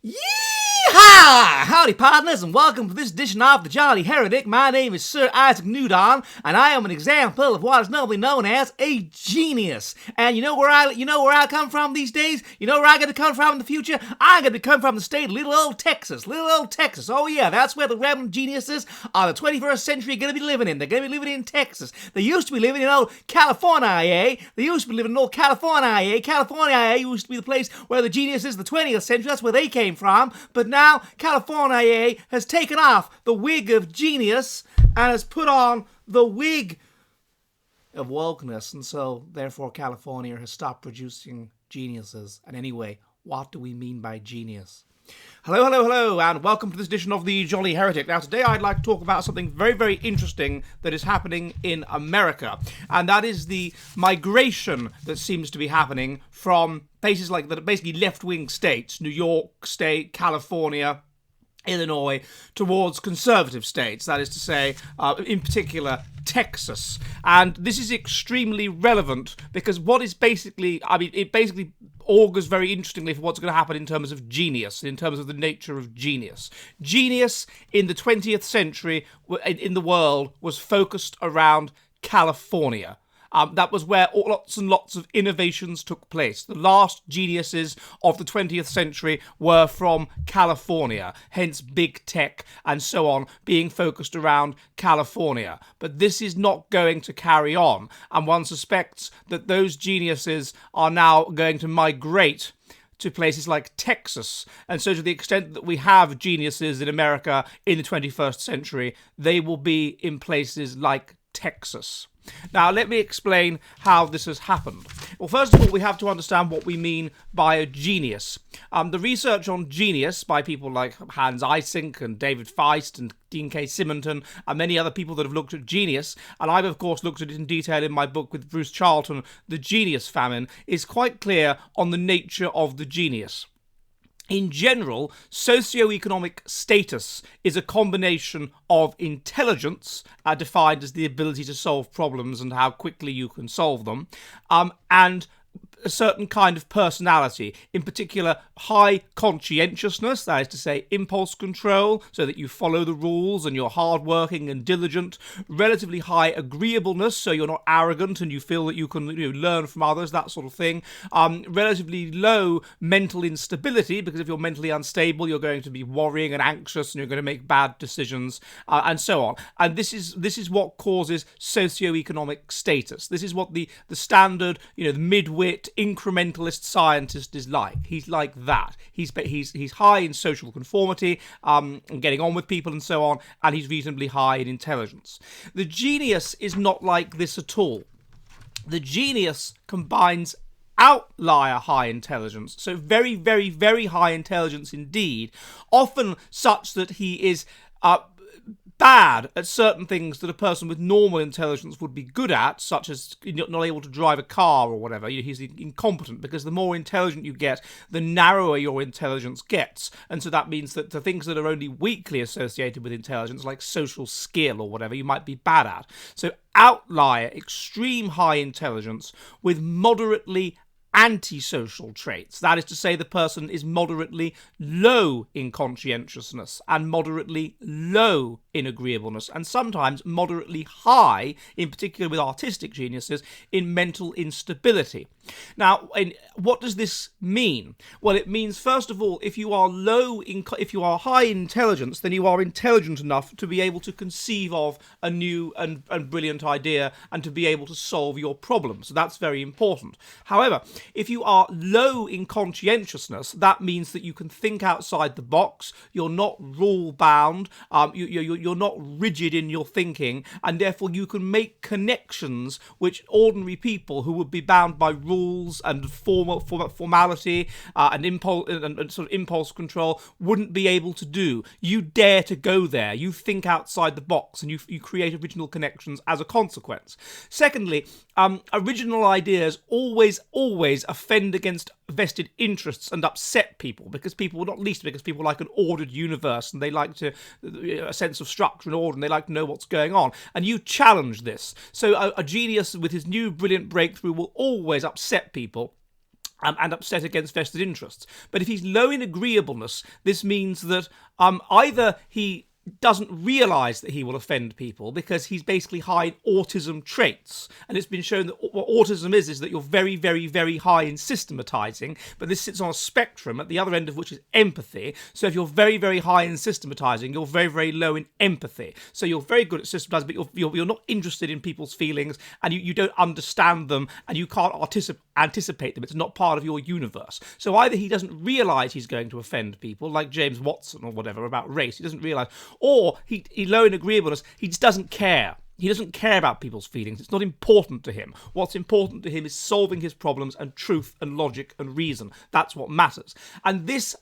Yeehaw! Howdy, partners, and welcome to this edition of The Jolly Heretic. My name is Sir Isaac Newton, and I am an example of what is normally known as a genius. And you know where I come from these days? You know where I'm going to come from in the future? I'm going to come from the state of little old Texas. Little old Texas. Oh yeah, that's where the Remnant geniuses of the 21st century are going to be living in. They're going to be living in Texas. They used to be living in old California, eh? They used to be living in old California, eh? California, eh? Used to be the place where the geniuses of the 20th century, that's where they came from. But now California has taken off the wig of genius and has put on the wig of wokeness, and so therefore California has stopped producing geniuses. And anyway, what do we mean by genius? Hello, and welcome to this edition of The Jolly Heretic. Now, today I'd like to talk about something very, very interesting that is happening in America, and that is the migration that seems to be happening from places like that are basically left-wing states, New York State, California, Illinois, towards conservative states, that is to say, in particular, Texas. And this is extremely relevant because what is basically, it basically augurs very interestingly for what's going to happen in terms of genius, in terms of the nature of genius. Genius in the 20th century in the world was focused around California. That was where lots and lots of innovations took place. The last geniuses of the 20th century were from California, hence big tech and so on being focused around California. But this is not going to carry on, and one suspects that those geniuses are now going to migrate to places like Texas. And so to the extent that we have geniuses in America in the 21st century, they will be in places like Texas. Now, let me explain how this has happened. Well, first of all, we have to understand what we mean by a genius. The research on genius by people like Hans Eysenck and David Feist and Dean K. Simonton and many other people that have looked at genius, and I've, of course, looked at it in detail in my book with Bruce Charlton, The Genius Famine, is quite clear on the nature of the genius. In general, socioeconomic status is a combination of intelligence, defined as the ability to solve problems and how quickly you can solve them, and a certain kind of personality, in particular high conscientiousness, that is to say impulse control, so that you follow the rules and you're hardworking and diligent, relatively high agreeableness, so you're not arrogant and you feel that you can learn from others, that sort of thing, relatively low mental instability, because if you're mentally unstable, you're going to be worrying and anxious and you're going to make bad decisions, and so on. And this is what causes socioeconomic status. This is what the standard, the mid-wit, incrementalist scientist is like. He's like that. He's high in social conformity, and getting on with people and so on, and he's reasonably high in intelligence. The genius is not like this at all. The genius combines outlier high intelligence, so very, very, very high intelligence indeed, often such that he is bad at certain things that a person with normal intelligence would be good at, such as not able to drive a car or whatever. He's incompetent, because the more intelligent you get, the narrower your intelligence gets. And so that means that the things that are only weakly associated with intelligence, like social skill or whatever, you might be bad at. So outlier, extreme high intelligence with moderately antisocial traits. That is to say, the person is moderately low in conscientiousness and moderately low in agreeableness, and sometimes moderately high, in particular with artistic geniuses, in mental instability. Now, what does this mean? Well, it means, first of all, if you are high in intelligence, then you are intelligent enough to be able to conceive of a new and brilliant idea and to be able to solve your problem. So that's very important. However, if you are low in conscientiousness, that means that you can think outside the box, you're not rule-bound, you're not rigid in your thinking, and therefore you can make connections which ordinary people who would be bound by rules and formality and sort of impulse control wouldn't be able to do. You dare to go there. You think outside the box, and you create original connections as a consequence. Secondly, original ideas always offend against vested interests and upset people, because people like an ordered universe, and they like a sense of structure and order, and they like to know what's going on, and you challenge this. So a genius with his new brilliant breakthrough will always upset people, and upset against vested interests. But if he's low in agreeableness, this means that either he doesn't realise that he will offend people because he's basically high in autism traits. And it's been shown that what autism is that you're very, very, very high in systematising, but this sits on a spectrum at the other end of which is empathy. So if you're very, very high in systematising, you're very, very low in empathy. So you're very good at systematising, but you're not interested in people's feelings, and you don't understand them, and you can't anticipate them. It's not part of your universe. So either he doesn't realise he's going to offend people, like James Watson or whatever about race, he doesn't realise, or he low in agreeableness, he just doesn't care. He doesn't care about people's feelings. It's not important to him. What's important to him is solving his problems and truth and logic and reason. That's what matters. And this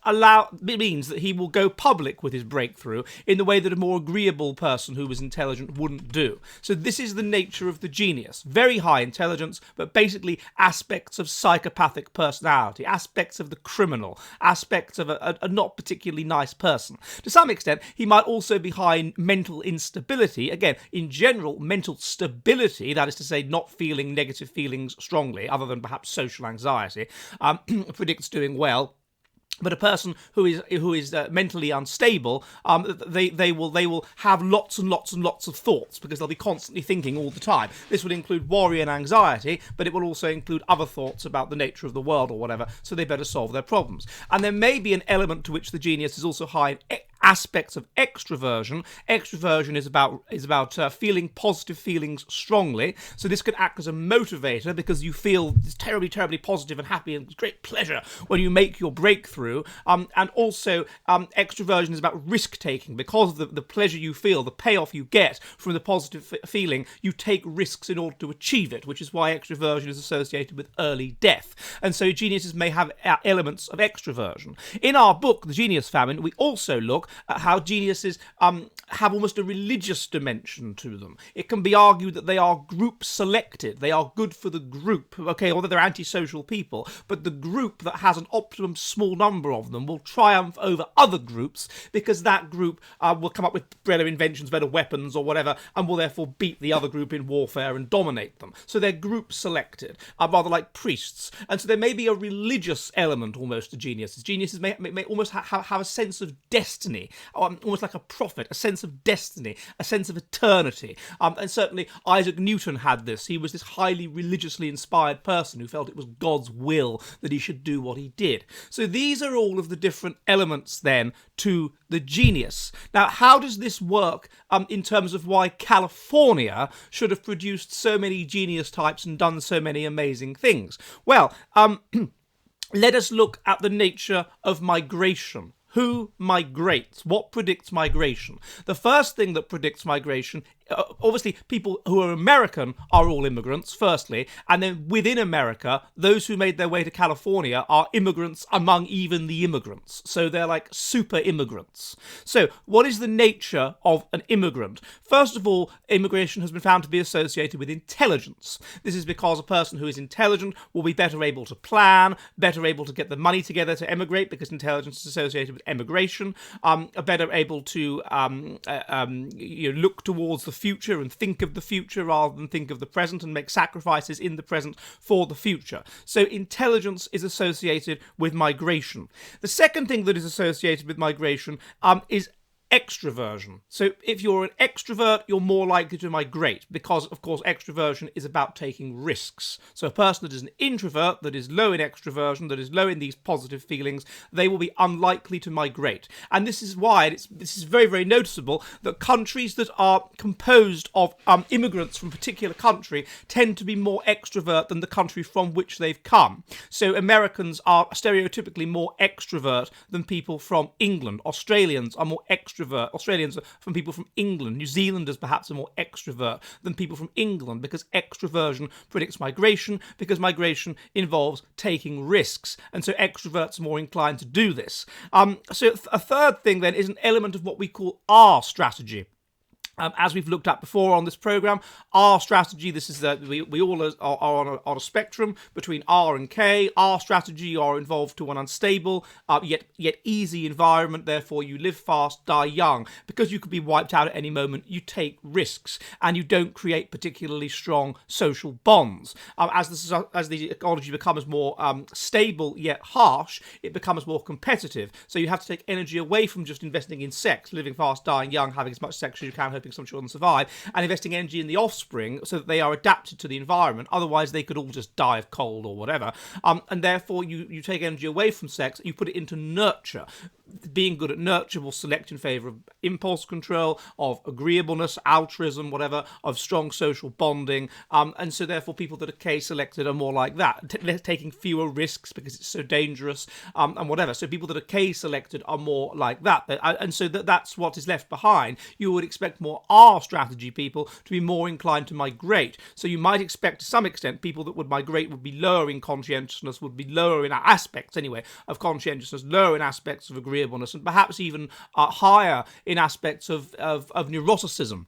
means that he will go public with his breakthrough in the way that a more agreeable person who was intelligent wouldn't do. So this is the nature of the genius. Very high intelligence, but basically aspects of psychopathic personality, aspects of the criminal, aspects of a not particularly nice person. To some extent, he might also be high in mental instability. Again, in general, mental stability, that is to say not feeling negative feelings strongly, other than perhaps social anxiety, predicts doing well. But a person who is mentally unstable, they will have lots and lots and lots of thoughts because they'll be constantly thinking all the time. This would include worry and anxiety, but it will also include other thoughts about the nature of the world or whatever, so they better solve their problems. And there may be an element to which the genius is also high in aspects of extroversion. Extroversion is about feeling positive feelings strongly. So this can act as a motivator because you feel terribly, terribly positive and happy and great pleasure when you make your breakthrough. And also extroversion is about risk-taking. Because of the pleasure you feel, the payoff you get from the positive feeling, you take risks in order to achieve it, which is why extroversion is associated with early death. And so geniuses may have elements of extroversion. In our book, The Genius Famine, we also look at how geniuses have almost a religious dimension to them. It can be argued that they are group selected. They are good for the group, okay, although they're antisocial people, but the group that has an optimum small number of them will triumph over other groups because that group will come up with better inventions, better weapons or whatever, and will therefore beat the other group in warfare and dominate them. So they're group selected, rather like priests. And so there may be a religious element almost to geniuses. Geniuses may almost have a sense of destiny, almost like a prophet, a sense of destiny, a sense of eternity. And certainly Isaac Newton had this. He was this highly religiously inspired person who felt it was God's will that he should do what he did. So these are all of the different elements then to the genius. Now, how does this work in terms of why California should have produced so many genius types and done so many amazing things? Well, let us look at the nature of migration. Who migrates? What predicts migration? The first thing that predicts migration, obviously people who are American are all immigrants, firstly, and then within America, those who made their way to California are immigrants among even the immigrants. So they're like super immigrants. So what is the nature of an immigrant? First of all, immigration has been found to be associated with intelligence. This is because a person who is intelligent will be better able to plan, better able to get the money together to emigrate because intelligence is associated with emigration, are better able to look towards the future and think of the future rather than think of the present and make sacrifices in the present for the future. So intelligence is associated with migration. The second thing that is associated with migration is extroversion. So if you're an extrovert, you're more likely to migrate because, of course, extroversion is about taking risks. So a person that is an introvert, that is low in extroversion, that is low in these positive feelings, they will be unlikely to migrate. And this is why this is very, very noticeable that countries that are composed of immigrants from a particular country tend to be more extrovert than the country from which they've come. So Americans are stereotypically more extrovert than people from England. Australians are more extrovert. Australians are from people from England. New Zealanders perhaps are more extrovert than people from England because extroversion predicts migration, because migration involves taking risks. And so extroverts are more inclined to do this. So a third thing then is an element of what we call R strategy. As we've looked at before on this program, R strategy, this is that we all are on a spectrum between R and K. R strategy, you are involved to an unstable, yet easy environment, therefore you live fast, die young. Because you could be wiped out at any moment, you take risks, and you don't create particularly strong social bonds. As the ecology becomes more stable yet harsh, it becomes more competitive. So you have to take energy away from just investing in sex, living fast, dying young, having as much sex as you can, hoping some children survive, and investing energy in the offspring so that they are adapted to the environment. Otherwise, they could all just die of cold or whatever. And therefore, you take energy away from sex, you put it into nurture. Being good at nurture will select in favour of impulse control, of agreeableness, altruism, whatever, of strong social bonding. And so therefore, people that are K-selected are more like that, taking fewer risks because it's so dangerous, and whatever. So people that are K-selected are more like that. And so that's what is left behind. You would expect more R strategy people to be more inclined to migrate. So you might expect to some extent people that would migrate would be lower in conscientiousness, would be lower in aspects anyway of conscientiousness, lower in aspects of agreeableness, and perhaps even higher in aspects of neuroticism.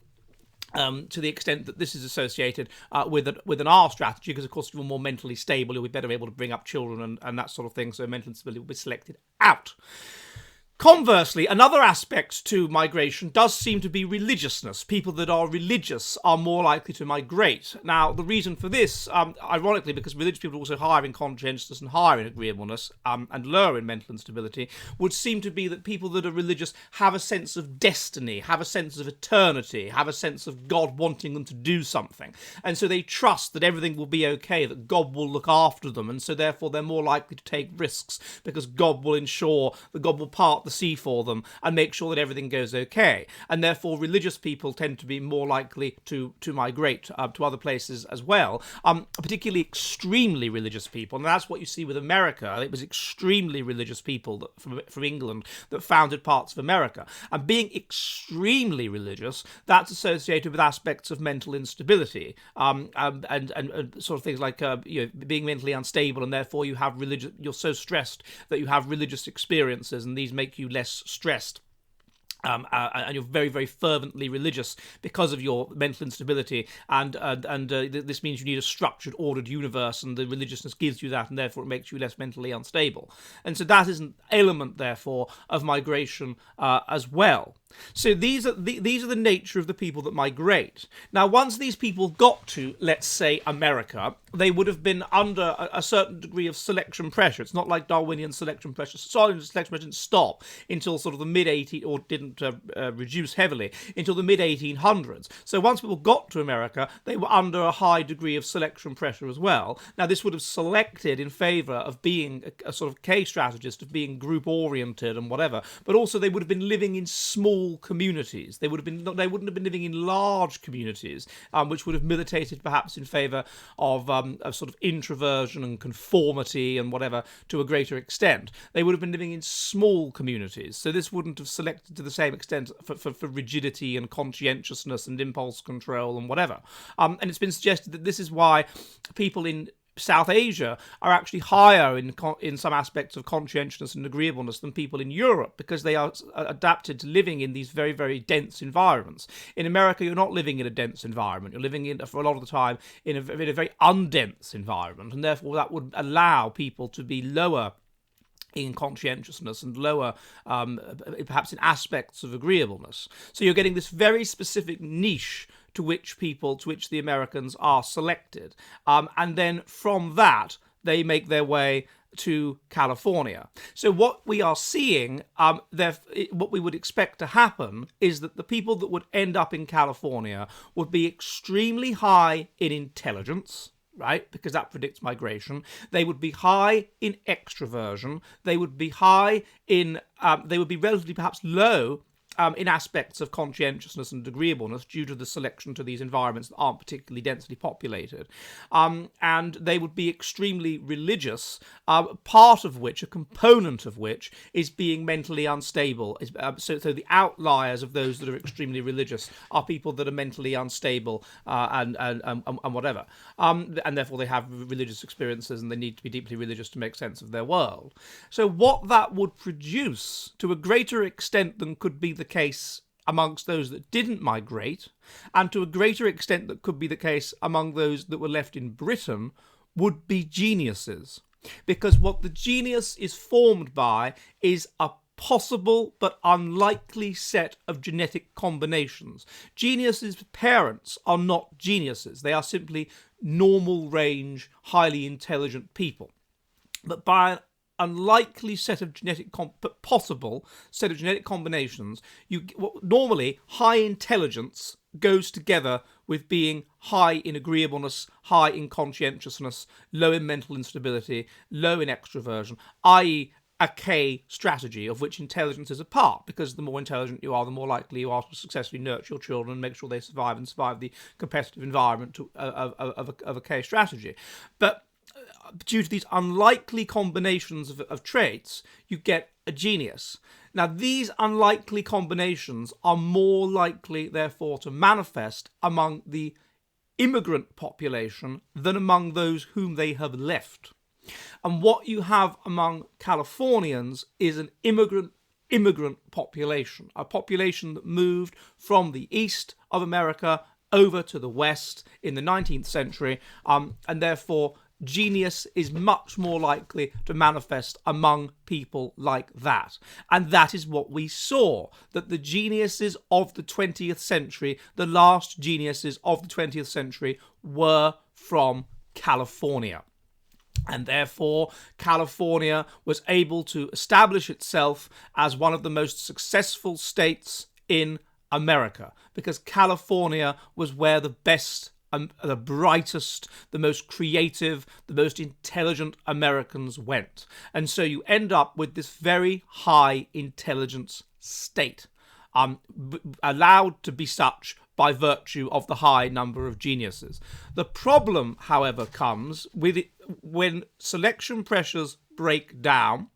To the extent that this is associated with an R strategy, because of course you're more mentally stable, you'll be better able to bring up children and that sort of thing, so mental instability will be selected out. Conversely, another aspect to migration does seem to be religiousness. People that are religious are more likely to migrate. Now, the reason for this, ironically, because religious people are also higher in conscientiousness and higher in agreeableness, and lower in mental instability, would seem to be that people that are religious have a sense of destiny, have a sense of eternity, have a sense of God wanting them to do something. And so they trust that everything will be okay, that God will look after them, and so therefore they're more likely to take risks, because God will ensure that God will part the sea for them and make sure that everything goes okay. And therefore religious people tend to be more likely to migrate to other places as well, particularly extremely religious people. And that's what you see with America. It was extremely religious people from England that founded parts of America. And being extremely religious, that's associated with aspects of mental instability, and sort of things like being mentally unstable, and therefore you're so stressed that you have religious experiences, and these make you less stressed. And you're very, very fervently religious because of your mental instability, and this means you need a structured, ordered universe, and the religiousness gives you that, and therefore it makes you less mentally unstable. And so that is an element, therefore, of migration as well. So these are the nature of the people that migrate. Now, once these people got to, let's say, America, they would have been under a certain degree of selection pressure. It's not like Darwinian selection pressure. Selection pressure didn't stop until sort of the mid-1800s, or didn't reduce heavily until the mid-1800s. So once people got to America, they were under a high degree of selection pressure as well. Now, this would have selected in favour of being a sort of K-strategist, of being group-oriented and whatever, but also they would have been living in small communities. They wouldn't have been living in large communities, which would have militated perhaps in favour of a sort of introversion and conformity and whatever to a greater extent. They would have been living in small communities, so this wouldn't have selected to the same extent for rigidity and conscientiousness and impulse control and whatever. And it's been suggested that this is why people in South Asia are actually higher in some aspects of conscientiousness and agreeableness than people in Europe, because they are adapted to living in these very, very dense environments. In America, you're not living in a dense environment. You're living for a lot of the time in a very undense environment, and therefore that would allow people to be lower in conscientiousness and lower, perhaps in aspects of agreeableness. So you're getting this very specific niche to which the Americans are selected. And then from that, they make their way to California. So what we are seeing, what we would expect to happen, is that the people that would end up in California would be extremely high in intelligence, right? Because that predicts migration. They would be high in extroversion. They would be high in, they would be relatively perhaps low in aspects of conscientiousness and agreeableness due to the selection to these environments that aren't particularly densely populated. And they would be extremely religious, part of which, a component of which, is being mentally unstable. So the outliers of those that are extremely religious are people that are mentally unstable and whatever. And therefore they have religious experiences and they need to be deeply religious to make sense of their world. So what that would produce, to a greater extent than could be the case amongst those that didn't migrate, and to a greater extent that could be the case among those that were left in Britain, would be geniuses. Because what the genius is formed by is a possible but unlikely set of genetic combinations. Geniuses' parents are not geniuses. They are simply normal range, highly intelligent people. But by an unlikely set of but possible set of genetic combinations, normally high intelligence goes together with being high in agreeableness, high in conscientiousness, low in mental instability, low in extroversion, i.e. a K strategy of which intelligence is a part, because the more intelligent you are, the more likely you are to successfully nurture your children and make sure they survive the competitive environment of a K strategy. But due to these unlikely combinations of traits, you get a genius. Now, these unlikely combinations are more likely, therefore, to manifest among the immigrant population than among those whom they have left. And what you have among Californians is an immigrant population, a population that moved from the east of America over to the west in the 19th century, and therefore genius is much more likely to manifest among people like that. And that is what we saw, that the geniuses of the 20th century, the last geniuses of the 20th century, were from California. And therefore, California was able to establish itself as one of the most successful states in America, because California was where the best, the brightest, the most creative, the most intelligent Americans went. And so you end up with this very high intelligence state, allowed to be such by virtue of the high number of geniuses. The problem, however, comes with it when selection pressures break down,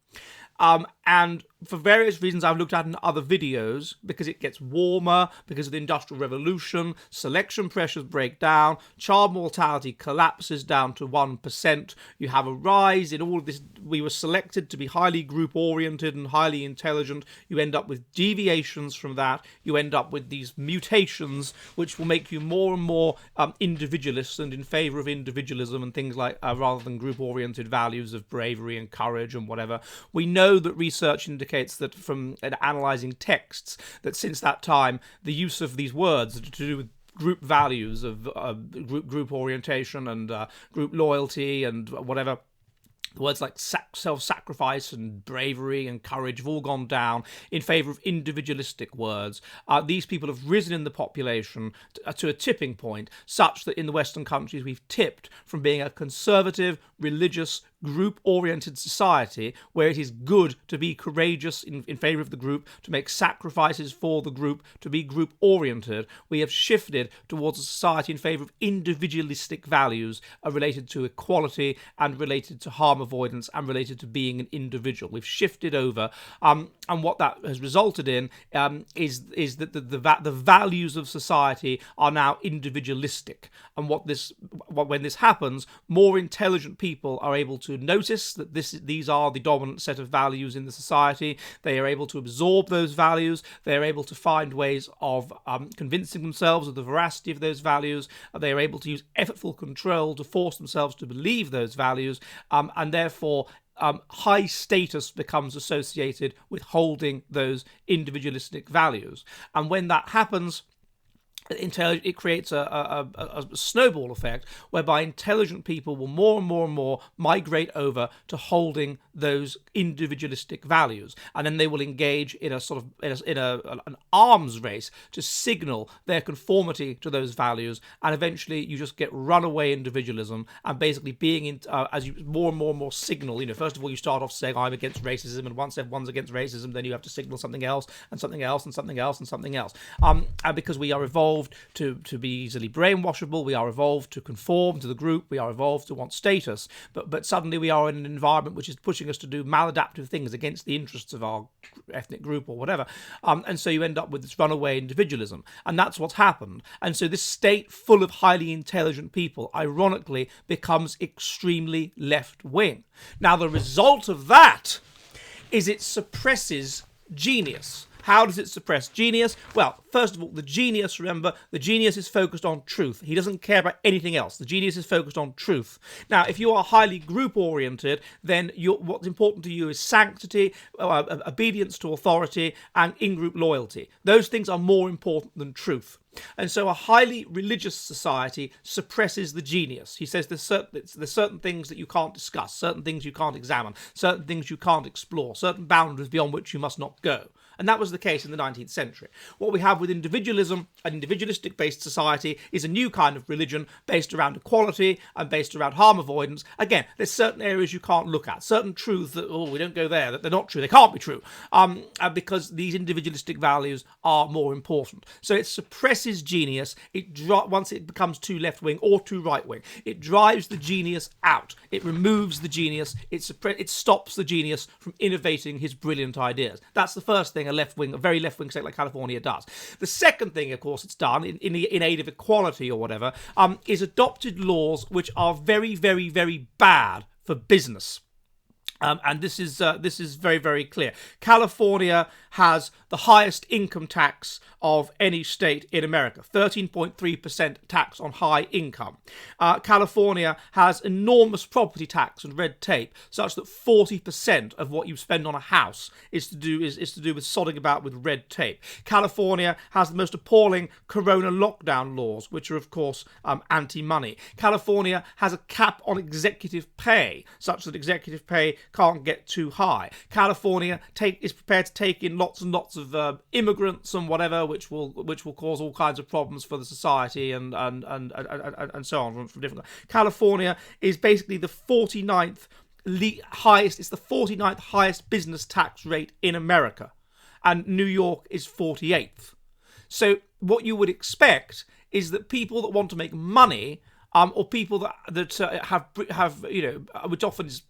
and for various reasons I've looked at in other videos, because it gets warmer, because of the Industrial Revolution, selection pressures break down, child mortality collapses down to 1%, you have a rise in all of this. We were selected to be highly group-oriented and highly intelligent. You end up with deviations from that. You end up with these mutations, which will make you more and more individualist and in favour of individualism and things like, rather than group-oriented values of bravery and courage and whatever. We know that research indicates that from analysing texts, that since that time, the use of these words to do with group values of group orientation and group loyalty and whatever, words like self-sacrifice and bravery and courage have all gone down in favour of individualistic words. These people have risen in the population to a tipping point, such that in the Western countries we've tipped from being a conservative, religious, group-oriented society where it is good to be courageous in favour of the group, to make sacrifices for the group, to be group-oriented. We have shifted towards a society in favour of individualistic values related to equality and related to harm avoidance and related to being an individual. We've shifted over, and what that has resulted in is that the values of society are now individualistic. And when this happens, more intelligent people are able to notice that these are the dominant set of values in the society. They are able to absorb those values. They are able to find ways of convincing themselves of the veracity of those values. They are able to use effortful control to force themselves to believe those values, and therefore high status becomes associated with holding those individualistic values. And when that happens, it creates a snowball effect whereby intelligent people will more and more and more migrate over to holding those individualistic values, and then they will engage in a sort of an arms race to signal their conformity to those values, and eventually you just get runaway individualism, and basically being as you more and more signal. First of all you start off saying I'm against racism, and once everyone's against racism, then you have to signal something else and something else and something else and something else, and because we are evolved to be easily brainwashable, we are evolved to conform to the group, we are evolved to want status, but suddenly we are in an environment which is pushing us to do maladaptive things against the interests of our ethnic group or whatever, and so you end up with this runaway individualism, and that's what's happened. And so this state full of highly intelligent people, ironically, becomes extremely left-wing. Now the result of that is it suppresses genius. How does it suppress genius? Well, first of all, the genius, remember, the genius is focused on truth. He doesn't care about anything else. The genius is focused on truth. Now, if you are highly group-oriented, then what's important to you is sanctity, obedience to authority, and in-group loyalty. Those things are more important than truth. And so a highly religious society suppresses the genius. He says there's certain things that you can't discuss, certain things you can't examine, certain things you can't explore, certain boundaries beyond which you must not go. And that was the case in the 19th century. What we have with individualism, an individualistic-based society, is a new kind of religion based around equality and based around harm avoidance. Again, there's certain areas you can't look at, certain truths that, we don't go there, that they're not true, they can't be true, because these individualistic values are more important. So it suppresses genius. Once it becomes too left-wing or too right-wing, it drives the genius out. It removes the genius. It stops the genius from innovating his brilliant ideas. That's the first thing a very left-wing state like California does. The second thing, of course, it's done in aid of equality or whatever, is adopted laws which are very, very, very bad for business. And this is very, very clear. California has the highest income tax of any state in America, 13.3% tax on high income. California has enormous property tax and red tape, such that 40% of what you spend on a house is to do with sodding about with red tape. California has the most appalling corona lockdown laws, which are, of course, anti-money. California has a cap on executive pay, such that executive pay can't get too high. California is prepared to take in lots and lots of immigrants and whatever, which will cause all kinds of problems for the society and so on from different. California is basically the 49th highest. It's the 49th highest business tax rate in America, and New York is 48th. So what you would expect is that people that want to make money, or people that have which often is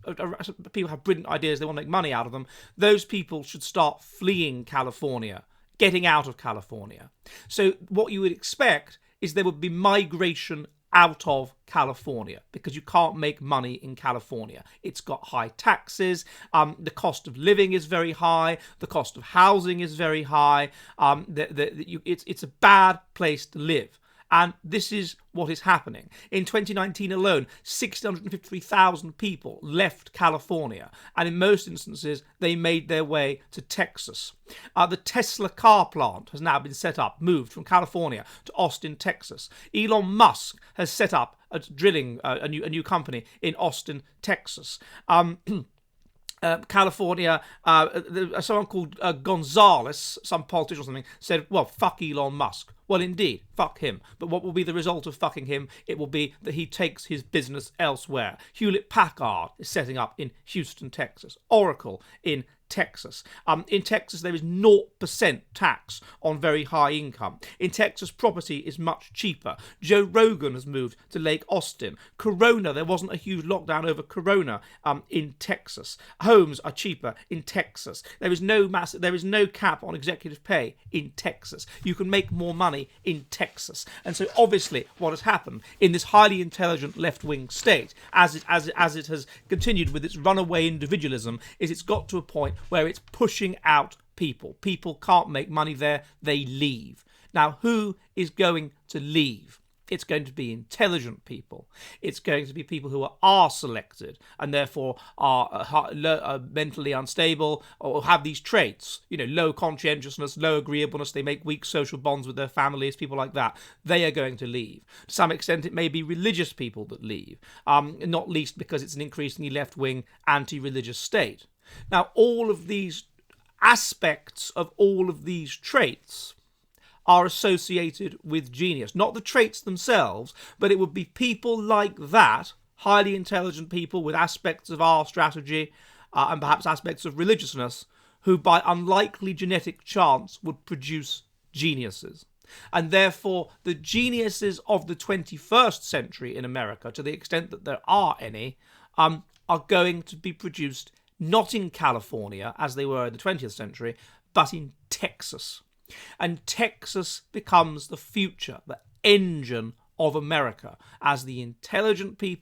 people have brilliant ideas, they want to make money out of them. Those people should start fleeing California, getting out of California. So what you would expect is there would be migration out of California, because you can't make money in California. It's got high taxes, the cost of living is very high, the cost of housing is very high, it's a bad place to live. And this is what is happening. In 2019 alone, 653,000 people left California, and in most instances, they made their way to Texas. The Tesla car plant has now been moved from California to Austin, Texas. Elon Musk has set up a new company in Austin, Texas. California, someone called Gonzalez, some politician or something, said, well, fuck Elon Musk. Well, indeed, fuck him. But what will be the result of fucking him? It will be that he takes his business elsewhere. Hewlett-Packard is setting up in Houston, Texas. Oracle in Texas. In Texas, there is 0% tax on very high income. In Texas, property is much cheaper. Joe Rogan has moved to Lake Austin. Corona, there wasn't a huge lockdown over Corona in Texas. Homes are cheaper in Texas. There is no cap on executive pay in Texas. You can make more money in Texas. And so obviously what has happened in this highly intelligent left-wing state, as it has continued with its runaway individualism, is it's got to a point where it's pushing out people. People can't make money there, they leave. Now, who is going to leave? It's going to be intelligent people. It's going to be people who are selected and therefore are mentally unstable or have these traits, low conscientiousness, low agreeableness. They make weak social bonds with their families, people like that. They are going to leave. To some extent, it may be religious people that leave, not least because it's an increasingly left-wing, anti-religious state. Now, all of these aspects of all of these traits are associated with genius. Not the traits themselves, but it would be people like that, highly intelligent people with aspects of our strategy and perhaps aspects of religiousness, who by unlikely genetic chance would produce geniuses. And therefore, the geniuses of the 21st century in America, to the extent that there are any, are going to be produced not in California, as they were in the 20th century, but in Texas. And Texas becomes the future, the engine of America, as the basically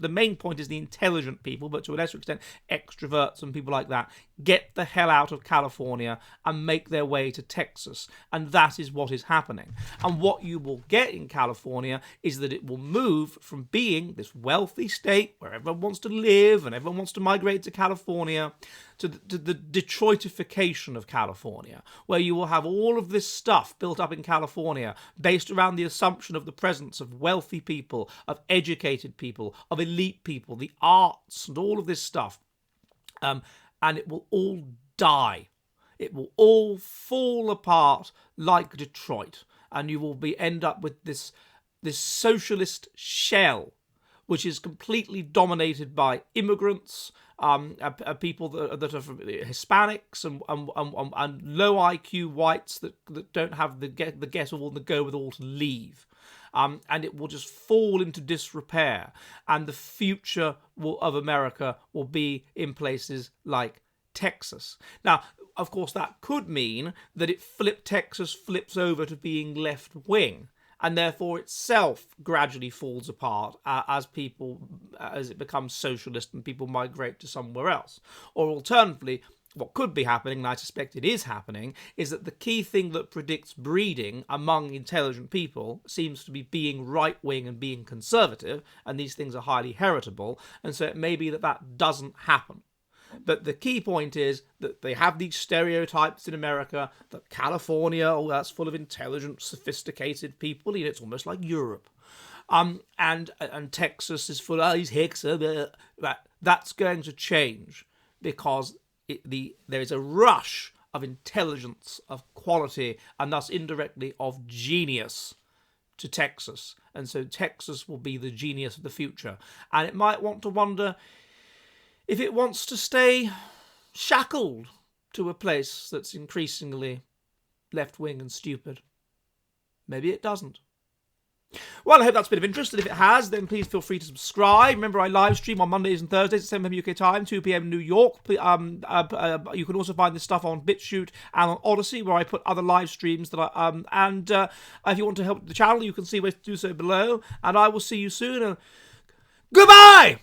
the main point is the intelligent people, but to a lesser extent extroverts and people like that, get the hell out of California and make their way to Texas. And that is what is happening. And what you will get in California is that it will move from being this wealthy state where everyone wants to live and everyone wants to migrate to California to the Detroitification of California, where you will have all of this stuff built up in California based around the assumption of the presence of wealthy people, of educated people, of elite people, the arts and all of this stuff. And it will all die. It will all fall apart like Detroit. And you will end up with this socialist shell, which is completely dominated by immigrants, people that are from Hispanics and low IQ whites that don't have the get all and the go with all to leave. And it will just fall into disrepair. And the future of America will be in places like Texas. Now, of course, that could mean that Texas flips over to being left-wing, and therefore itself gradually falls apart as it becomes socialist and people migrate to somewhere else. Or alternatively, what could be happening, and I suspect it is happening, is that the key thing that predicts breeding among intelligent people seems to be being right-wing and being conservative, and these things are highly heritable, and so it may be that doesn't happen. But the key point is that they have these stereotypes in America that California, that's full of intelligent, sophisticated people. It's almost like Europe. And Texas is full of these hicks. That's going to change because there is a rush of intelligence, of quality, and thus indirectly of genius to Texas. And so Texas will be the genius of the future. And it might want to wonder if it wants to stay shackled to a place that's increasingly left-wing and stupid. Maybe it doesn't. Well, I hope that's been of interest, and if it has, then please feel free to subscribe. Remember, I live stream on Mondays and Thursdays at 7 p.m. UK time, 2 p.m. New York. You can also find this stuff on Bitchute and on Odyssey, where I put other live streams that if you want to help the channel, you can see ways to do so below. And I will see you soon. Goodbye!